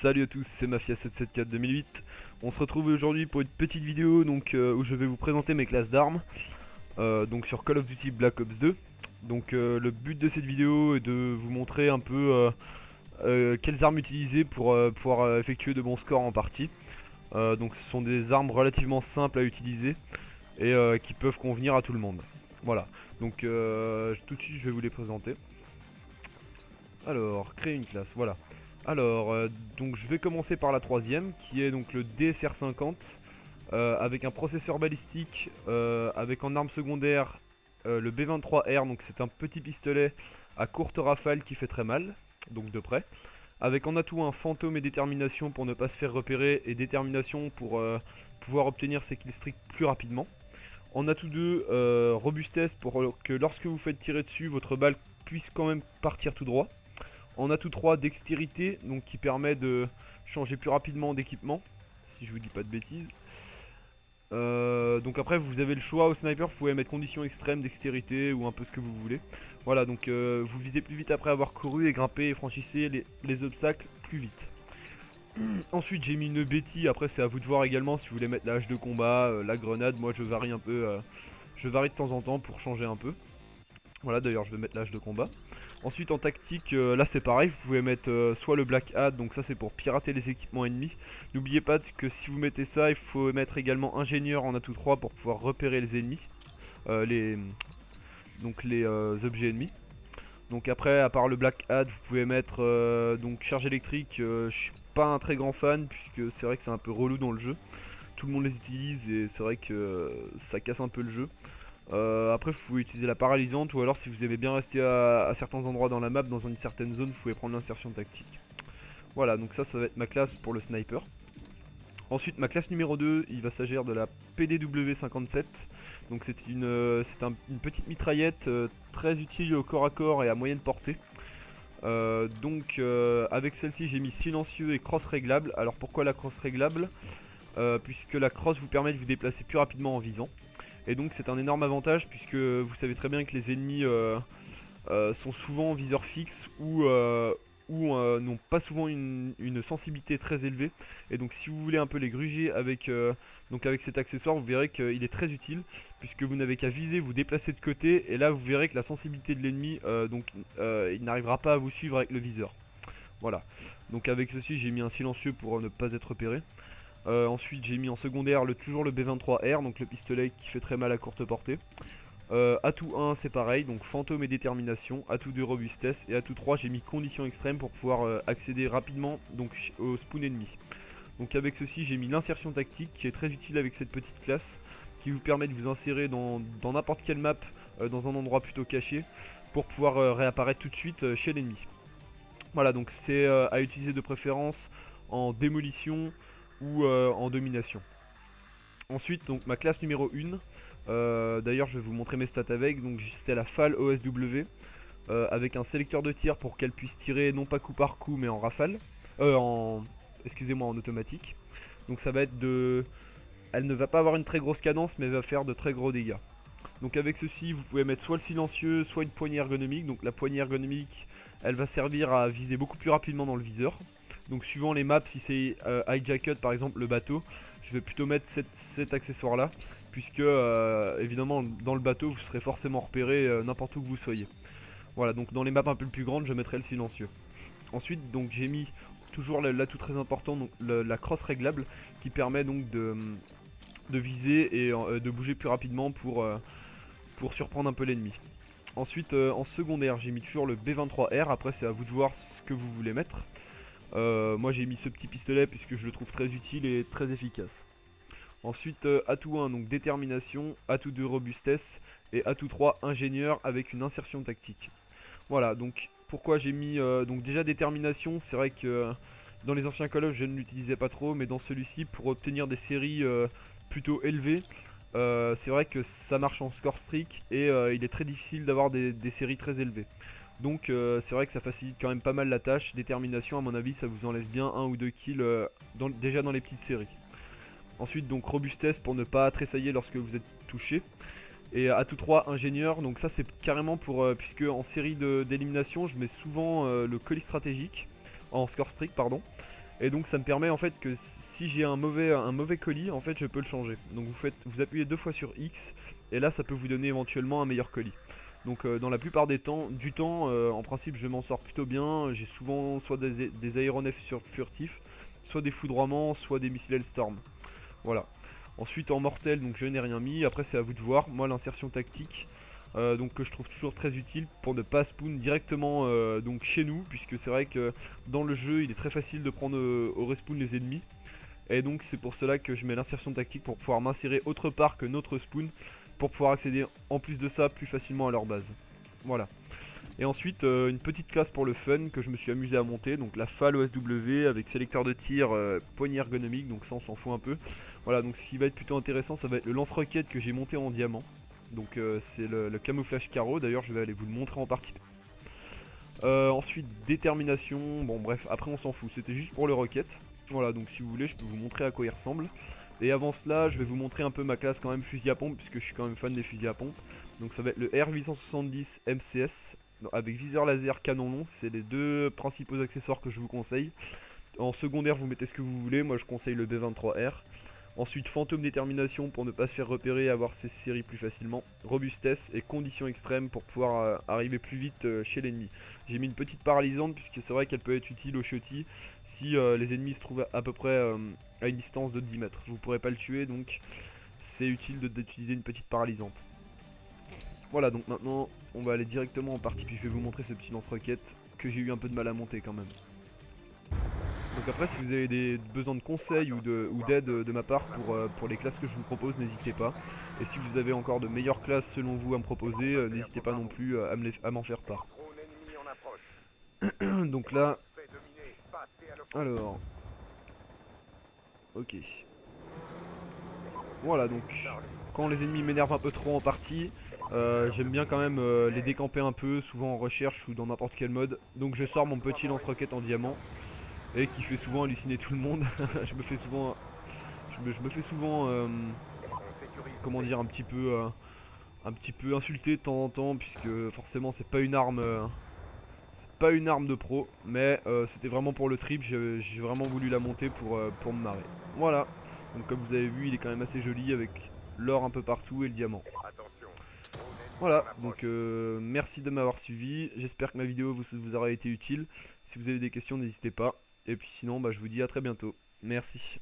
Salut à tous, c'est Mafia774 2008. On se retrouve aujourd'hui pour une petite vidéo où je vais vous présenter mes classes d'armes donc sur Call of Duty Black Ops 2. Le but de cette vidéo est de vous montrer un peu quelles armes utiliser pour pouvoir effectuer de bons scores en partie. Donc ce sont des armes relativement simples à utiliser et qui peuvent convenir à tout le monde. Voilà, tout de suite je vais vous les présenter. Alors, créer une classe, voilà. Donc je vais commencer par la troisième, qui est donc le DSR50, avec un processeur balistique, avec en arme secondaire le B23R, donc c'est un petit pistolet à courte rafale qui fait très mal, donc de près. Avec en atout un fantôme et détermination pour ne pas se faire repérer, et détermination pour pouvoir obtenir ses killstreaks plus rapidement. En atout 2, robustesse pour que lorsque vous faites tirer dessus, votre balle puisse quand même partir tout droit. En atout 3, dextérité, donc qui permet de changer plus rapidement d'équipement, si je vous dis pas de bêtises. Donc après vous avez le choix au sniper, vous pouvez mettre condition extrême, dextérité ou un peu ce que vous voulez. Voilà, donc vous visez plus vite après avoir couru et grimpé et franchissez les obstacles plus vite. Ensuite j'ai mis une Betty, après c'est à vous de voir également si vous voulez mettre la hache de combat, la grenade. Moi je varie un peu, je varie de temps en temps pour changer un peu. Voilà, d'ailleurs je vais mettre la hache de combat. Ensuite en tactique, là c'est pareil, vous pouvez mettre soit le Black Hat, donc ça c'est pour pirater les équipements ennemis. N'oubliez pas que si vous mettez ça, il faut mettre également ingénieur en atout 3 pour pouvoir repérer les ennemis, les objets ennemis. Donc après, à part le Black Hat, vous pouvez mettre donc charge électrique. Je suis pas un très grand fan puisque c'est vrai que c'est un peu relou dans le jeu. Tout le monde les utilise et c'est vrai que ça casse un peu le jeu. Après vous pouvez utiliser la paralysante, ou alors si vous aimez bien rester à certains endroits dans la map, dans une certaine zone, vous pouvez prendre l'insertion tactique. Voilà, donc ça va être ma classe pour le sniper. Ensuite ma classe numéro 2, il va s'agir de la PDW57. Donc c'est une petite mitraillette très utile au corps à corps et à moyenne portée. Avec celle-ci j'ai mis silencieux et cross réglable. Alors pourquoi la cross réglable? Puisque la cross vous permet de vous déplacer plus rapidement en visant. Et donc c'est un énorme avantage puisque vous savez très bien que les ennemis sont souvent en viseur fixe ou n'ont pas souvent une sensibilité très élevée. Et donc si vous voulez un peu les gruger avec cet accessoire, vous verrez qu'il est très utile puisque vous n'avez qu'à viser, vous déplacer de côté, et là vous verrez que la sensibilité de l'ennemi, il n'arrivera pas à vous suivre avec le viseur. Voilà, donc avec ceci j'ai mis un silencieux pour ne pas être repéré. Ensuite j'ai mis en secondaire toujours le B23R, donc le pistolet qui fait très mal à courte portée. Atout 1 c'est pareil, donc fantôme et détermination. Atout 2 robustesse, et atout 3 j'ai mis condition extrême pour pouvoir accéder rapidement au spawn ennemi. Donc avec ceci j'ai mis l'insertion tactique qui est très utile avec cette petite classe, qui vous permet de vous insérer dans n'importe quelle map, dans un endroit plutôt caché, pour pouvoir réapparaître tout de suite chez l'ennemi. Voilà, donc c'est à utiliser de préférence en démolition ou en domination. Ensuite donc ma classe numéro 1, d'ailleurs je vais vous montrer mes stats avec, donc c'est la FAL OSW, avec un sélecteur de tir pour qu'elle puisse tirer non pas coup par coup mais en rafale, excusez-moi, en automatique. Donc ça va être elle ne va pas avoir une très grosse cadence mais elle va faire de très gros dégâts. Donc avec ceci vous pouvez mettre soit le silencieux, soit une poignée ergonomique. Donc la poignée ergonomique elle va servir à viser beaucoup plus rapidement dans le viseur. Donc suivant les maps, si c'est hijacket par exemple, le bateau, je vais plutôt mettre cet accessoire là, puisque évidemment dans le bateau vous serez forcément repéré n'importe où que vous soyez. Voilà, donc dans les maps un peu plus grandes je mettrai le silencieux. Ensuite donc j'ai mis toujours l'atout très important, donc la cross réglable, qui permet donc de viser et de bouger plus rapidement pour surprendre un peu l'ennemi. Ensuite en secondaire j'ai mis toujours le B23R, après c'est à vous de voir ce que vous voulez mettre. Moi j'ai mis ce petit pistolet puisque je le trouve très utile et très efficace. Ensuite atout 1 donc détermination, atout 2 robustesse, et atout 3 ingénieur avec une insertion tactique. Voilà, donc pourquoi j'ai mis donc déjà détermination, c'est vrai que dans les anciens Call of je ne l'utilisais pas trop, mais dans celui-ci pour obtenir des séries plutôt élevées, c'est vrai que ça marche en score streak et il est très difficile d'avoir des séries très élevées. Donc c'est vrai que ça facilite quand même pas mal la tâche. Détermination, à mon avis ça vous enlève bien 1 ou 2 kills déjà dans les petites séries. Ensuite donc robustesse pour ne pas tressailler lorsque vous êtes touché. Et atout 3 ingénieur, donc ça c'est carrément pour puisque en série d'élimination je mets souvent le colis stratégique en score strict pardon. Et donc ça me permet en fait que si j'ai un mauvais colis, en fait je peux le changer. Donc vous appuyez 2 fois sur X et là ça peut vous donner éventuellement un meilleur colis. Donc dans la plupart du temps, en principe je m'en sors plutôt bien. J'ai souvent soit des aéronefs furtifs, soit des foudroiements, soit des missiles Hellstorm. Voilà. Ensuite en mortel, donc je n'ai rien mis. Après c'est à vous de voir. Moi l'insertion tactique, donc que je trouve toujours très utile pour ne pas spawn directement donc chez nous, puisque c'est vrai que dans le jeu il est très facile de prendre au respawn les ennemis. Et donc c'est pour cela que je mets l'insertion tactique pour pouvoir m'insérer autre part que notre spawn, pour pouvoir accéder en plus de ça plus facilement à leur base. Voilà. Et ensuite une petite classe pour le fun que je me suis amusé à monter, donc la FAL OSW avec sélecteur de tir, poignée ergonomique, donc ça on s'en fout un peu. Voilà, donc ce qui va être plutôt intéressant ça va être le lance-roquette que j'ai monté en diamant. Donc c'est le camouflage carreau, d'ailleurs je vais aller vous le montrer en partie. Ensuite détermination, bon bref après on s'en fout, c'était juste pour le roquette. Voilà, donc si vous voulez je peux vous montrer à quoi il ressemble. Et avant cela je vais vous montrer un peu ma classe quand même fusil à pompe, puisque je suis quand même fan des fusils à pompe. Donc ça va être le R870 MCS avec viseur laser, canon long, c'est les deux principaux accessoires que je vous conseille. En secondaire vous mettez ce que vous voulez, moi je conseille le B23R. Ensuite fantôme détermination pour ne pas se faire repérer et avoir ses séries plus facilement. Robustesse et conditions extrêmes pour pouvoir arriver plus vite chez l'ennemi. J'ai mis une petite paralysante puisque c'est vrai qu'elle peut être utile au shotty si les ennemis se trouvent à peu près à une distance de 10 mètres. Vous ne pourrez pas le tuer donc c'est utile d'utiliser une petite paralysante. Voilà, donc maintenant on va aller directement en partie, puis je vais vous montrer ce petit lance-roquette que j'ai eu un peu de mal à monter quand même. Donc après si vous avez besoin de conseils ou d'aide de ma part pour les classes que je vous propose, n'hésitez pas. Et si vous avez encore de meilleures classes selon vous à me proposer, n'hésitez pas non plus à m'en faire part. Donc là, alors, ok. Voilà, donc quand les ennemis m'énervent un peu trop en partie, j'aime bien quand même les décamper un peu, souvent en recherche ou dans n'importe quel mode. Donc je sors mon petit lance-roquette en diamant et qui fait souvent halluciner tout le monde. je me fais souvent, comment dire, un petit peu insulté de temps en temps, puisque forcément c'est pas une arme, de pro, mais c'était vraiment pour le trip. J'ai vraiment voulu la monter pour me marrer. Voilà. Donc comme vous avez vu, il est quand même assez joli avec l'or un peu partout et le diamant. Voilà, donc merci de m'avoir suivi. J'espère que ma vidéo vous aura été utile. Si vous avez des questions, n'hésitez pas. Et puis sinon, bah, je vous dis à très bientôt. Merci.